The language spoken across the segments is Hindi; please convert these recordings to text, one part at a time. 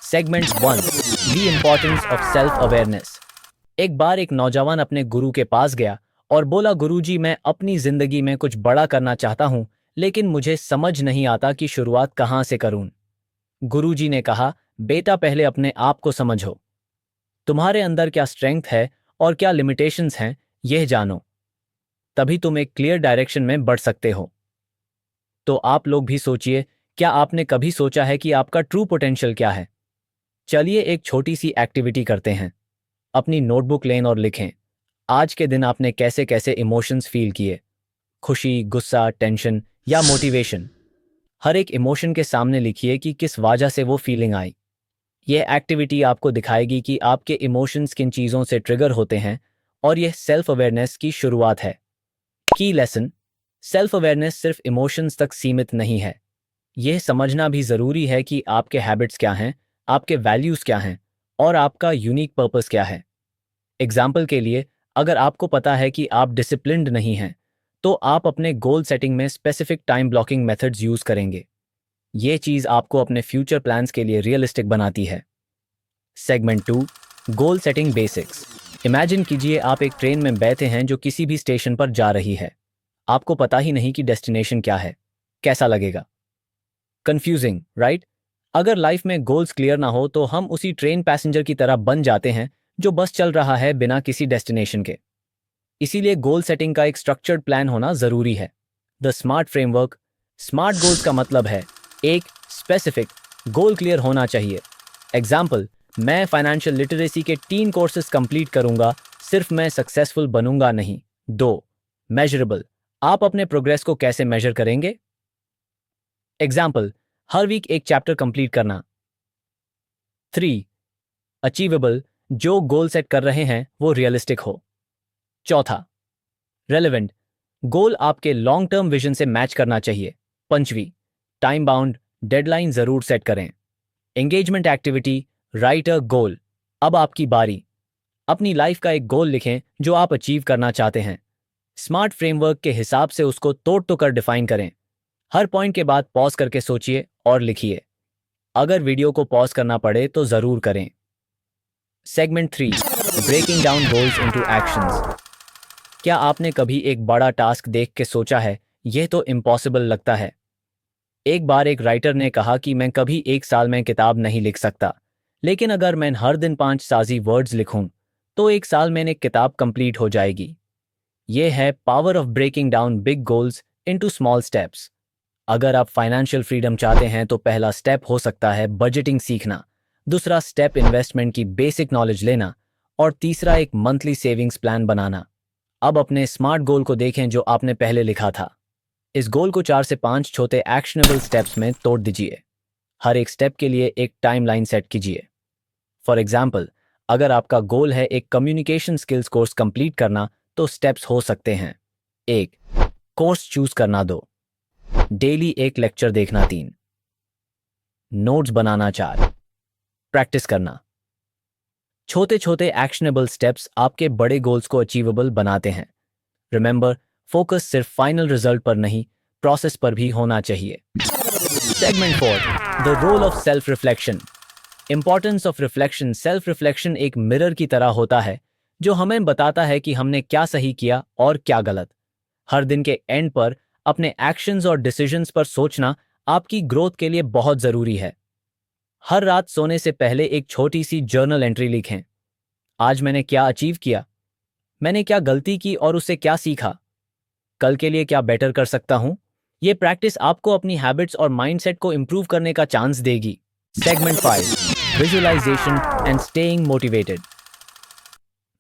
Segment 1, the importance of self awareness. एक बार एक नौजवान अपने गुरु के पास गया और बोला, गुरुजी, मैं अपनी जिंदगी में कुछ बड़ा करना चाहता हूं, लेकिन मुझे समझ नहीं आता कि शुरुआत कहां से करूं। गुरुजी ने कहा, बेटा, पहले अपने आप को समझो। तुम्हारे अंदर क्या स्ट्रेंथ है और क्या लिमिटेशंस हैं, यह जानो। तभी तुम एक क्लियर डायरेक्शन में बढ़ सकते हो। तो आप लोग भी सोचिए, क्या आपने कभी सोचा है कि आपका ट्रू पोटेंशियल क्या है? चलिए एक छोटी सी एक्टिविटी करते हैं। अपनी नोटबुक लें और लिखें, आज के दिन आपने कैसे कैसे इमोशंस फील किए। खुशी, गुस्सा, टेंशन या मोटिवेशन। हर एक इमोशन के सामने लिखिए कि किस वजह से वो फीलिंग आई। यह एक्टिविटी आपको दिखाएगी कि आपके इमोशंस किन चीज़ों से ट्रिगर होते हैं, और यह सेल्फ अवेयरनेस की शुरुआत है। की लेसन, सेल्फ अवेयरनेस सिर्फ इमोशंस तक सीमित नहीं है। यह समझना भी ज़रूरी है कि आपके हैबिट्स क्या हैं, आपके वैल्यूज़ क्या हैं और आपका यूनिक पर्पस क्या है। एग्जाम्पल के लिए, अगर आपको पता है कि आप डिसिप्लिन्ड नहीं हैं, तो आप अपने गोल सेटिंग में specific time blocking methods use करेंगे। ये चीज़ आपको अपने फ्यूचर प्लान्स के लिए रियलिस्टिक बनाती है। Segment 2, goal setting basics. Imagine कीजिए आप एक ट्रेन में बैठे हैं जो किसी भी स्टेशन पर जा रही है। आपको पता ही नहीं कि डेस्टिनेशन क्या है। कैसा लगेगा? Confusing, right? अगर लाइफ में गोल्स क्लियर ना हो तो हम उसी ट्रेन पैसेंजर की तरह बन जाते हैं जो बस चल रहा है बिना किसी डेस्टिनेशन के। इसीलिए गोल सेटिंग का एक स्ट्रक्चर्ड प्लान होना जरूरी है। The smart framework. Smart goals का मतलब है, एक, स्पेसिफिक गोल क्लियर होना चाहिए। एग्जाम्पल, मैं फाइनेंशियल लिटरेसी के 3 कोर्सेज कंप्लीट करूंगा, सिर्फ मैं सक्सेसफुल बनूंगा नहीं। 2, मेजरेबल। आप अपने प्रोग्रेस को कैसे मेजर करेंगे? एग्जाम्पल, हर वीक एक चैप्टर कंप्लीट करना। 3, अचीवेबल। जो गोल सेट कर रहे हैं वो रियलिस्टिक हो। चौथा, रेलेवेंट। गोल आपके लॉन्ग टर्म विजन से मैच करना चाहिए। 5वीं, टाइम बाउंड। डेडलाइन जरूर सेट करें। एंगेजमेंट एक्टिविटी, राइट अ गोल। अब आपकी बारी। अपनी लाइफ का एक गोल लिखें जो आप अचीव करना चाहते हैं। स्मार्ट फ्रेमवर्क के हिसाब से उसको तोड़ तो कर डिफाइन करें। हर पॉइंट के बाद पॉज करके सोचिए और लिखिए। अगर वीडियो को पॉज करना पड़े तो जरूर करें। Segment 3, breaking down goals into actions. क्या आपने कभी एक बड़ा टास्क देख के सोचा है, यह तो इम्पॉसिबल लगता है? एक बार एक राइटर ने कहा कि मैं कभी 1 साल में किताब नहीं लिख सकता, लेकिन अगर मैं हर दिन 5 साजी वर्ड्स लिखूं, तो 1 साल में एक किताब कंप्लीट हो जाएगी। यह है power of breaking down big goals into small steps. अगर आप फाइनेंशियल फ्रीडम चाहते हैं तो पहला स्टेप हो सकता है बजटिंग सीखना, दूसरा स्टेप इन्वेस्टमेंट की बेसिक नॉलेज लेना, और तीसरा एक मंथली सेविंग्स प्लान बनाना। अब अपने स्मार्ट गोल को देखें जो आपने पहले लिखा था। इस गोल को 4 से 5 छोटे एक्शनेबल स्टेप्स में तोड़ दीजिए। हर एक स्टेप के लिए एक टाइमलाइन सेट कीजिए। फॉर एग्जाम्पल, अगर आपका गोल है एक कम्युनिकेशन स्किल्स कोर्स कंप्लीट करना, तो स्टेप्स हो सकते हैं: 1, कोर्स चूज करना। 2, डेली एक लेक्चर देखना। 3, नोट्स बनाना। 4, प्रैक्टिस करना। छोटे छोटे एक्शनेबल स्टेप्स आपके बड़े गोल्स को अचीवेबल बनाते हैं। रिमेंबर, फोकस सिर्फ फाइनल रिजल्ट पर नहीं, प्रोसेस पर भी होना चाहिए। Segment 4, the role of self reflection. Importance of reflection. Self reflection एक मिरर की तरह होता है जो हमें बताता है कि हमने क्या सही किया और क्या गलत। हर दिन के एंड पर अपने एक्शंस और डिसीजंस पर सोचना आपकी ग्रोथ के लिए बहुत जरूरी है। हर रात सोने से पहले एक छोटी सी जर्नल एंट्री लिखें। आज मैंने क्या अचीव किया, मैंने क्या गलती की और उससे क्या सीखा, कल के लिए क्या बेटर कर सकता हूं। यह प्रैक्टिस आपको अपनी हैबिट्स और माइंडसेट को इंप्रूव करने का चांस देगी। Segment 5, visualisation and staying motivated.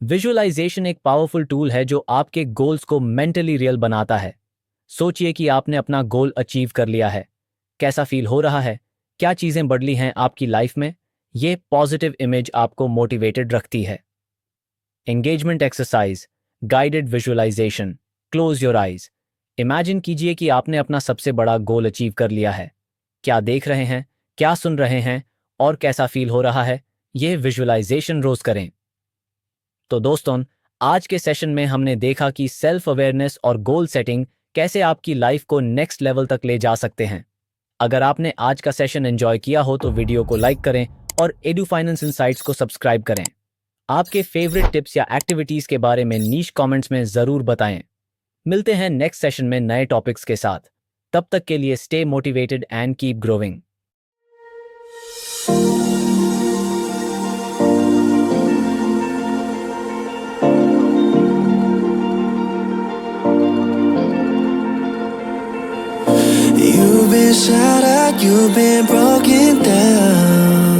Visualisation एक पावरफुल टूल है जो आपके गोल्स को मेंटली रियल बनाता है। सोचिए कि आपने अपना गोल अचीव कर लिया है। कैसा फील हो रहा है? क्या चीजें बदली हैं आपकी लाइफ में? ये पॉजिटिव इमेज आपको मोटिवेटेड रखती है। Engagement exercise, guided visualisation. Close your eyes. Imagine कीजिए कि आपने अपना सबसे बड़ा गोल अचीव कर लिया है। क्या देख रहे हैं, क्या सुन रहे हैं और कैसा फील हो रहा है? यह विजुअलाइजेशन रोज करें। तो दोस्तों, आज के सेशन में हमने देखा कि सेल्फ अवेयरनेस और गोल सेटिंग कैसे आपकी लाइफ को नेक्स्ट लेवल तक ले जा सकते हैं। अगर आपने आज का सेशन एंजॉय किया हो तो वीडियो को लाइक करें और एडू फाइनेंस इनसाइट्स को सब्सक्राइब करें। आपके फेवरेट टिप्स या एक्टिविटीज के बारे में नीश कमेंट्स में जरूर बताएं। मिलते हैं नेक्स्ट सेशन में नए टॉपिक्स के साथ। तब तक के लिए stay motivated and keep growing. You've been shot at, you've been broken down.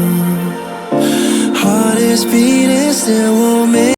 Heart is beating, still won't make